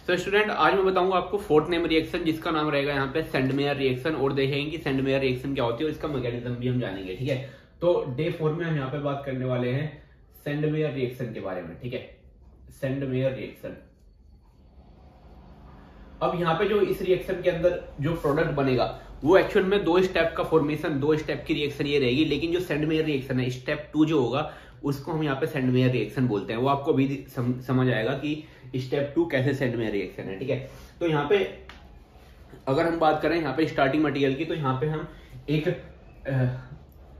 तो स्टूडेंट आज मैं बताऊंगा आपको फोर्थ नेम रिएक्शन जिसका नाम रहेगा यहाँ पे सेंडमेयर रिएक्शन, और देखेंगे कि सेंडमेयर रिएक्शन क्या होती है और इसका मैकेनिज्म भी हम जानेंगे। ठीक है, तो डे 4 में हम यहाँ पे बात करने वाले हैं सेंडमेयर रिएक्शन के बारे में। ठीक है, सेंडमेयर रिएक्शन। अब यहाँ पे जो इस रिएक्शन के अंदर जो प्रोडक्ट बनेगा वो एक्चुअल में 2 स्टेप का फॉर्मेशन, 2 स्टेप की रिएक्शन ये रहेगी, लेकिन जो सेंडमेयर रिएक्शन है स्टेप 2 जो होगा उसको हम यहाँ पे सेंडमेयर रिएक्शन बोलते हैं। वो आपको अभी समझ आएगा कि स्टेप 2 कैसे सेंडमेयर रिएक्शन है। ठीक है, तो यहाँ पे अगर हम बात करें यहाँ पे स्टार्टिंग मटेरियल की, तो यहाँ पे हम एक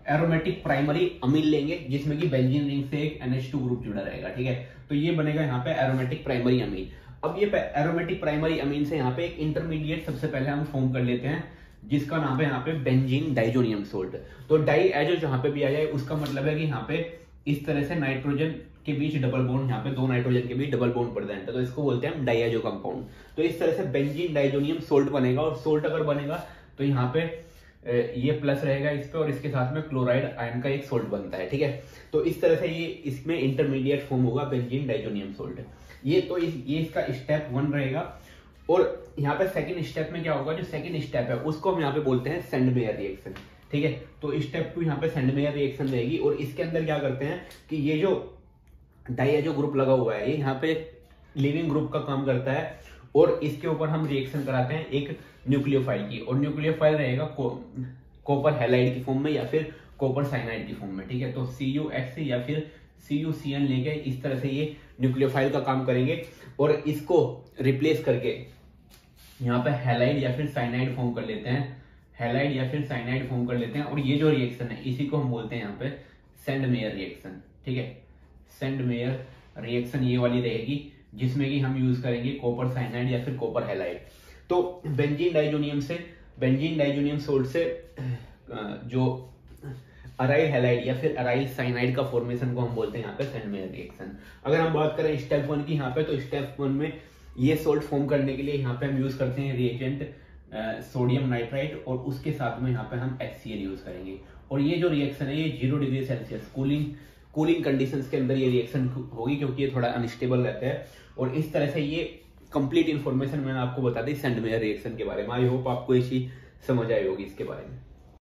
एरोमेटिक प्राइमरी अमीन लेंगे जिसमें कि बेंजीन रिंग से एक NH2 ग्रुप जुड़ा रहेगा। ठीक है, तो ये बनेगा यहाँ पे एरोमेटिक प्राइमरी अमीन। अब ये एरोमेटिक प्राइमरी अमीन से यहाँ पे एक इंटरमीडिएट सबसे पहले हम फॉर्म कर लेते हैं जिसका नाम है यहाँ पे बेंजीन डाइजोनियम सोल्ट। तो डाई एजो जहाँ पे भी आ जाए उसका मतलब है कि यहाँ पे इस तरह से नाइट्रोजन के बीच डबल बॉन्ड, यहाँ पे 2 नाइट्रोजन के बीच डबल बॉन्ड प्रेजेंट है, तो इसको बोलते हैं हम डाइएजो कंपाउंड। तो इस तरह से बेंजीन डाइजोनियम सोल्ट बनेगा, और सोल्ट अगर बनेगा तो यहाँ पे ये प्लस रहेगा इस पे, और इसके साथ में क्लोराइड आयन का एक सोल्ट बनता है। ठीक है, तो इस तरह से ये इसमें इंटरमीडिएट फॉर्म होगा बेंजीन डाइजोनियम सोल्ट। ये तो ये इसका स्टेप 1 रहेगा। और यहाँ पे सेकंड स्टेप में क्या होगा, जो सेकंड स्टेप है उसको हम यहाँ पे बोलते हैं सेंडमेयर रिएक्शन। ठीक है, तो स्टेप 2 यहाँ पे सेंडमेयर रिएक्शन रहेगी, और इसके अंदर क्या करते हैं कि ये जो डाइएजो ग्रुप लगा हुआ है ये यहाँ पे लिविंग ग्रुप का काम करता है, और इसके ऊपर हम रिएक्शन कराते हैं एक न्यूक्लियोफाइल की, और न्यूक्लियोफाइल रहेगा कॉपर हैलाइड की फॉर्म में या फिर कॉपर साइनाइड की फॉर्म में। ठीक है, तो CuX या फिर CuCN लेके इस तरह से ये न्यूक्लियोफाइल का काम करेंगे, और इसको रिप्लेस करके यहाँ पे हैलाइड या फिर साइनाइड फॉर्म कर लेते हैं, हैलाइड या फिर साइनाइड फॉर्म कर लेते हैं, और ये जो रिएक्शन है इसी को हम बोलते हैं यहाँ पे सेंडमेयर रिएक्शन। ठीक है, सेंडमेयर रिएक्शन ये वाली रहेगी जिसमें कि हम यूज करेंगे कॉपर साइनाइड या फिर कॉपर हैलाइड। तो बेंजीन डाइजोनियम सोल्ट से जो अराइल हैलाइड या फिर अराइल साइनाइड का फॉर्मेशन को हम बोलते हैं यहाँ पे सेंडमेयर रिएक्शन। अगर हम बात करें स्टेप 1 की यहाँ पे, तो स्टेप 1 में ये सोल्ट फॉर्म करने के लिए यहाँ पे हम यूज करते हैं रिएजेंट सोडियम नाइट्राइट, और उसके साथ में यहाँ पे हम HCl यूज करेंगे। और ये जो रिएक्शन है ये 0 डिग्री सेल्सियस कूलिंग कंडीशंस के अंदर ये रिएक्शन होगी, क्योंकि ये थोड़ा अनस्टेबल रहता है। और इस तरह से ये कंप्लीट इन्फॉर्मेशन मैंने आपको बता दी सेंडमेयर रिएक्शन के बारे में। आई होप आपको ये चीज समझ आई होगी इसके बारे में।